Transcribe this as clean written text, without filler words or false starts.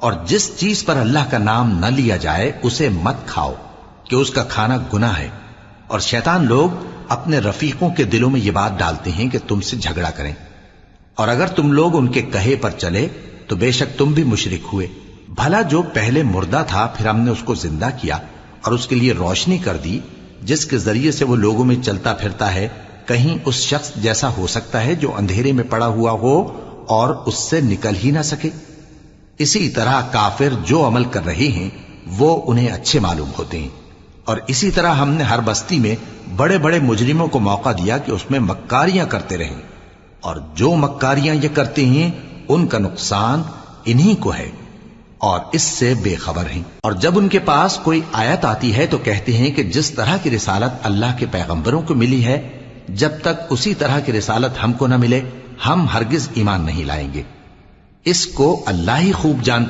اور جس چیز پر اللہ کا نام نہ لیا جائے اسے مت کھاؤ کہ اس کا کھانا گناہ ہے، اور شیطان لوگ اپنے رفیقوں کے دلوں میں یہ بات ڈالتے ہیں کہ تم سے جھگڑا کریں، اور اگر تم لوگ ان کے کہے پر چلے تو بے شک تم بھی مشرک ہوئے۔ بھلا جو پہلے مردہ تھا پھر ہم نے اس کو زندہ کیا اور اس کے لیے روشنی کر دی جس کے ذریعے سے وہ لوگوں میں چلتا پھرتا ہے، کہیں اس شخص جیسا ہو سکتا ہے جو اندھیرے میں پڑا ہوا ہو اور اس سے نکل ہی نہ سکے؟ اسی طرح کافر جو عمل کر رہے ہیں وہ انہیں اچھے معلوم ہوتے ہیں، اور اسی طرح ہم نے ہر بستی میں بڑے بڑے مجرموں کو موقع دیا کہ اس میں مکاریاں کرتے رہیں، اور جو مکاریاں یہ کرتے ہیں ان کا نقصان انہی کو ہے اور اس سے بے خبر ہیں۔ اور جب ان کے پاس کوئی آیت آتی ہے تو کہتے ہیں کہ جس طرح کی رسالت اللہ کے پیغمبروں کو ملی ہے جب تک اسی طرح کی رسالت ہم کو نہ ملے ہم ہرگز ایمان نہیں لائیں گے۔ اس کو اللہ ہی خوب جانتا